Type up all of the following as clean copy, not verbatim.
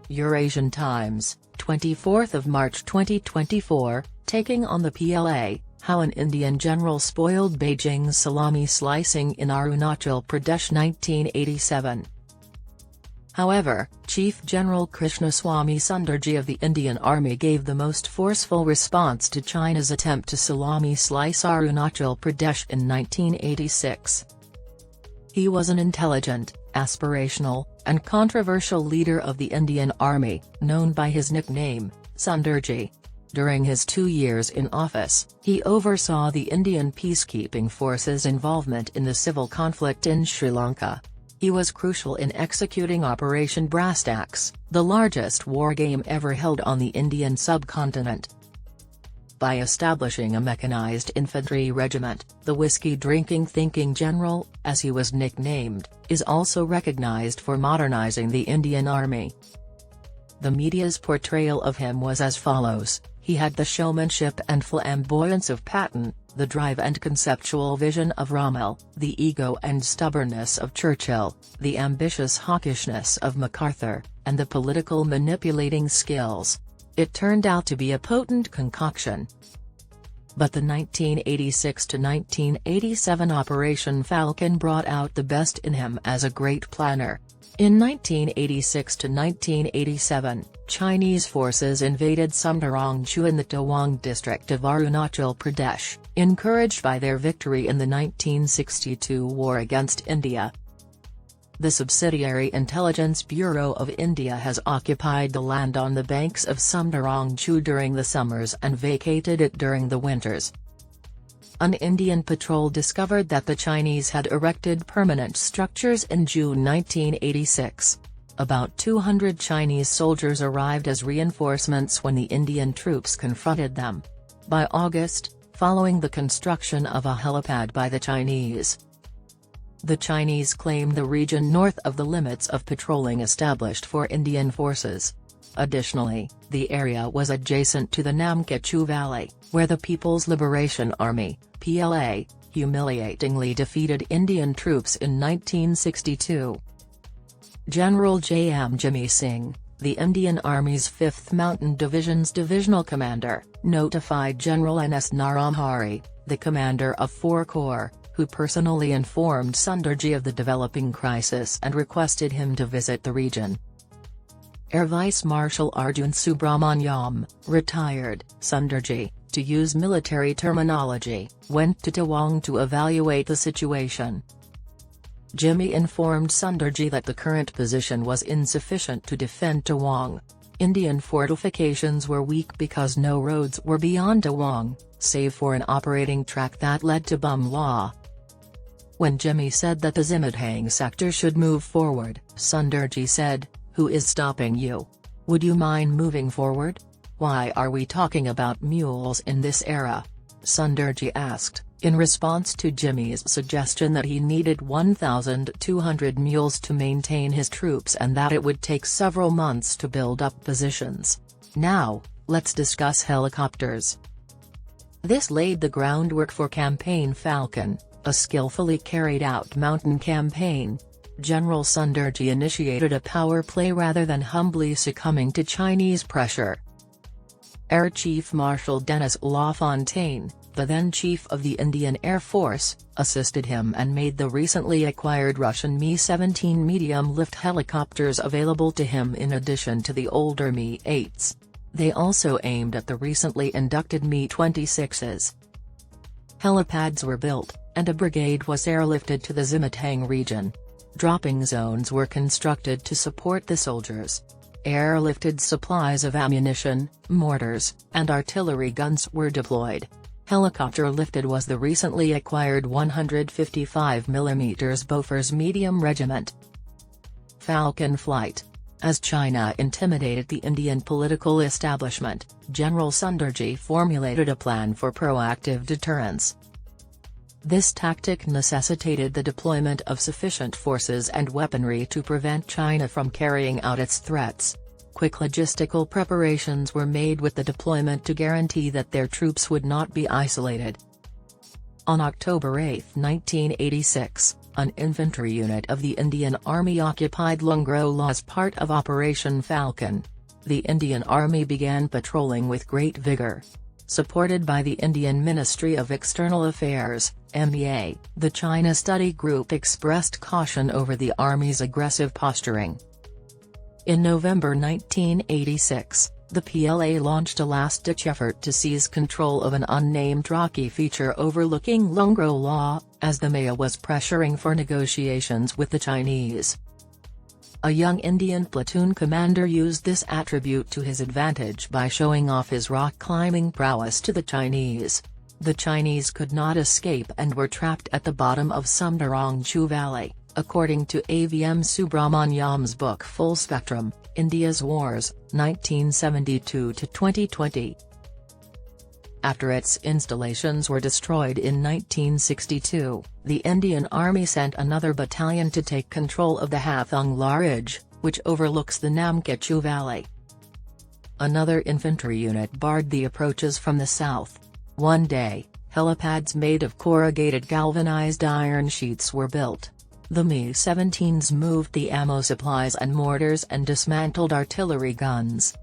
Eurasian Times, 24 March 2024, taking on the PLA, how an Indian general spoiled Beijing's salami-slicing in Arunachal Pradesh 1987. However, Chief General Krishnaswamy Sundarji of the Indian Army gave the most forceful response to China's attempt to salami-slice Arunachal Pradesh in 1986. He was an intelligent, aspirational, and controversial leader of the Indian Army, known by his nickname, Sundarji. During his 2 years in office, he oversaw the Indian Peacekeeping Force's involvement in the civil conflict in Sri Lanka. He was crucial in executing Operation Brasstacks, the largest war game ever held on the Indian subcontinent. By establishing a mechanized infantry regiment, the whisky-drinking thinking general, as he was nicknamed, is also recognized for modernizing the Indian Army. The media's portrayal of him was as follows: he had the showmanship and flamboyance of Patton, the drive and conceptual vision of Rommel, the ego and stubbornness of Churchill, the ambitious hawkishness of MacArthur, and the political manipulating skills. It turned out to be a potent concoction. But the 1986 to 1987 Operation Falcon brought out the best in him as a great planner. In 1986 to 1987, Chinese forces invaded Sumdarongchu in the Tawang district of Arunachal Pradesh, encouraged by their victory in the 1962 war against India. The subsidiary Intelligence Bureau of India has occupied the land on the banks of Sumdarongchu during the summers and vacated it during the winters. An Indian patrol discovered that the Chinese had erected permanent structures in June 1986. About 200 Chinese soldiers arrived as reinforcements when the Indian troops confronted them. By August, following the construction of a helipad by the Chinese, the Chinese claimed the region north of the limits of patrolling established for Indian forces. Additionally, the area was adjacent to the Namkachu Valley, where the People's Liberation Army, PLA, humiliatingly defeated Indian troops in 1962. General J.M. Jimmy Singh, the Indian Army's 5th Mountain Division's divisional commander, notified General N.S. Narahari, the commander of 4 Corps, who personally informed Sundarji of the developing crisis and requested him to visit the region. Air Vice Marshal Arjun Subramanyam, retired, Sundarji, to use military terminology, went to Tawang to evaluate the situation. Jimmy informed Sundarji that the current position was insufficient to defend Tawang. Indian fortifications were weak because no roads were beyond Tawang, save for an operating track that led to Bumla. When Jimmy said that the Zimadhang sector should move forward, Sundarji said, "Who is stopping you? Would you mind moving forward? Why are we talking about mules in this era?" Sundarji asked, in response to Jimmy's suggestion that he needed 1,200 mules to maintain his troops and that it would take several months to build up positions. "Now, let's discuss helicopters." This laid the groundwork for Campaign Falcon, a skillfully carried-out mountain campaign. General Sundarji initiated a power play rather than humbly succumbing to Chinese pressure. Air Chief Marshal Denis LaFontaine, the then Chief of the Indian Air Force, assisted him and made the recently acquired Russian Mi-17 medium-lift helicopters available to him in addition to the older Mi-8s. They also aimed at the recently inducted Mi-26s. Helipads were built, and a brigade was airlifted to the Zimadhang region. Dropping zones were constructed to support the soldiers. Airlifted supplies of ammunition, mortars, and artillery guns were deployed. Helicopter-lifted was the recently acquired 155 mm Bofors Medium Regiment. Falcon flight. As China intimidated the Indian political establishment, General Sundarji formulated a plan for proactive deterrence. This tactic necessitated the deployment of sufficient forces and weaponry to prevent China from carrying out its threats. Quick logistical preparations were made with the deployment to guarantee that their troops would not be isolated. On October 8, 1986, an infantry unit of the Indian Army occupied Lungro as part of Operation Falcon. The Indian Army began patrolling with great vigour. Supported by the Indian Ministry of External Affairs, MEA, the China Study Group expressed caution over the Army's aggressive posturing. In November 1986, the PLA launched a last-ditch effort to seize control of an unnamed rocky feature overlooking Lungro, as the MEA was pressuring for negotiations with the Chinese. A young Indian platoon commander used this attribute to his advantage by showing off his rock-climbing prowess to the Chinese. The Chinese could not escape and were trapped at the bottom of Sundarangchu Valley, according to AVM Subramaniam's book Full Spectrum, India's Wars, 1972–2020. After its installations were destroyed in 1962, the Indian Army sent another battalion to take control of the Hathung La Ridge, which overlooks the Namkachu Valley. Another infantry unit barred the approaches from the south. One day, helipads made of corrugated galvanized iron sheets were built. The Mi-17s moved the ammo supplies and mortars and dismantled artillery guns.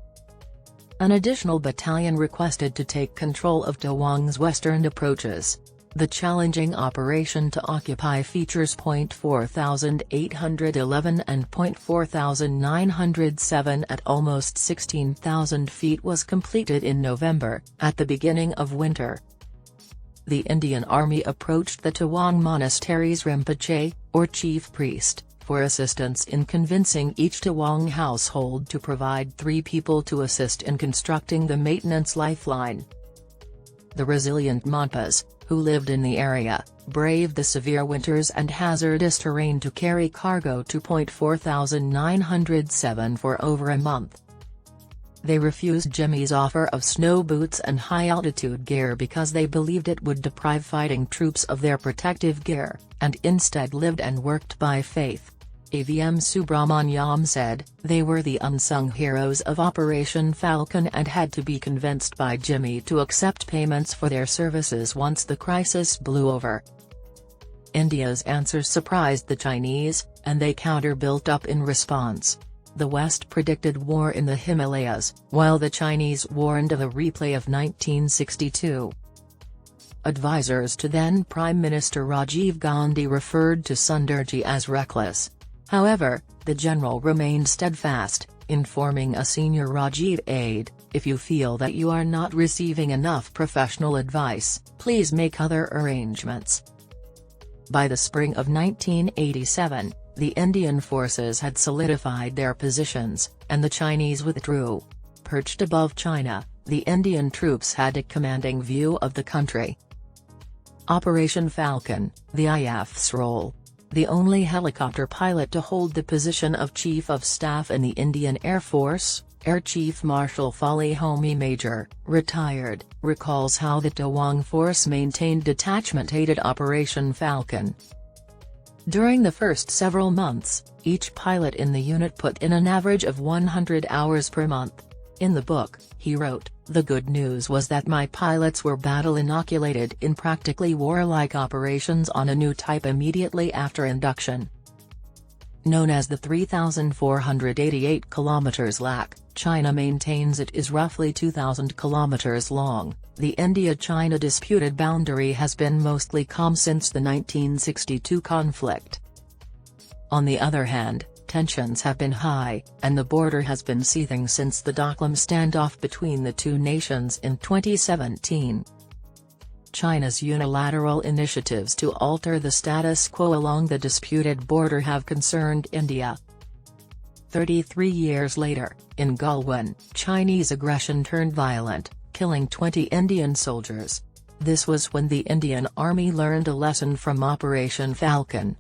An additional battalion requested to take control of Tawang's western approaches. The challenging operation to occupy features Point 4811 and Point 4907 at almost 16,000 feet was completed in November, at the beginning of winter. The Indian Army approached the Tawang Monastery's Rinpoche, or chief priest, for assistance in convincing each Tawang household to provide 3 people to assist in constructing the maintenance lifeline. The resilient Monpas, who lived in the area, braved the severe winters and hazardous terrain to carry cargo to Point 4907 for over a month. They refused Jimmy's offer of snow boots and high-altitude gear because they believed it would deprive fighting troops of their protective gear, and instead lived and worked by faith. AVM Subramaniam said, "They were the unsung heroes of Operation Falcon and had to be convinced by Jimmy to accept payments for their services once the crisis blew over." India's answer surprised the Chinese, and they counter-built up in response. The West predicted war in the Himalayas, while the Chinese warned of a replay of 1962. Advisors to then Prime Minister Rajiv Gandhi referred to Sundarji as reckless. However, the general remained steadfast, informing a senior Rajiv aide, "If you feel that you are not receiving enough professional advice, please make other arrangements." By the spring of 1987, the Indian forces had solidified their positions, and the Chinese withdrew. Perched above China, the Indian troops had a commanding view of the country. Operation Falcon, the IF's role. The only helicopter pilot to hold the position of Chief of Staff in the Indian Air Force, Air Chief Marshal Fali Homi Major, retired, recalls how the Tawang Force maintained detachment-aided Operation Falcon. During the first several months, each pilot in the unit put in an average of 100 hours per month. In the book, he wrote, "The good news was that my pilots were battle-inoculated in practically warlike operations on a new type immediately after induction." Known as the 3,488 km LAC, China maintains it is roughly 2,000 km long. The India-China disputed boundary has been mostly calm since the 1962 conflict. On the other hand, tensions have been high, and the border has been seething since the Doklam standoff between the two nations in 2017. China's unilateral initiatives to alter the status quo along the disputed border have concerned India. 33 years later, in Galwan, Chinese aggression turned violent, killing 20 Indian soldiers. This was when the Indian Army learned a lesson from Operation Falcon.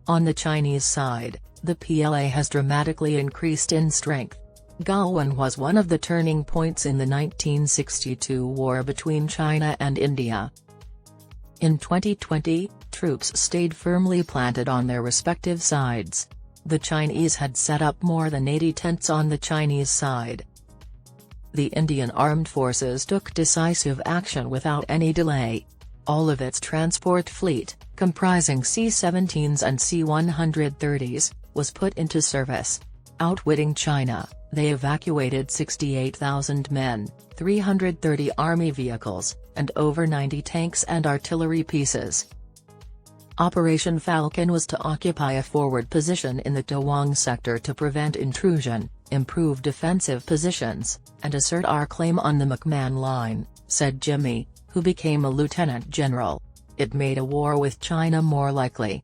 On the Chinese side, the PLA has dramatically increased in strength. Galwan was one of the turning points in the 1962 war between China and India. In 2020, troops stayed firmly planted on their respective sides. The Chinese had set up more than 80 tents on the Chinese side. The Indian armed forces took decisive action without any delay. all of its transport fleet, comprising C-17s and C-130s, was put into service. Outwitting China, they evacuated 68,000 men, 330 army vehicles, and over 90 tanks and artillery pieces. Operation Falcon was to occupy a forward position in the Tawang sector to prevent intrusion, improve defensive positions, and assert our claim on the McMahon Line, said Jimmy, who became a lieutenant general. It made a war with China more likely.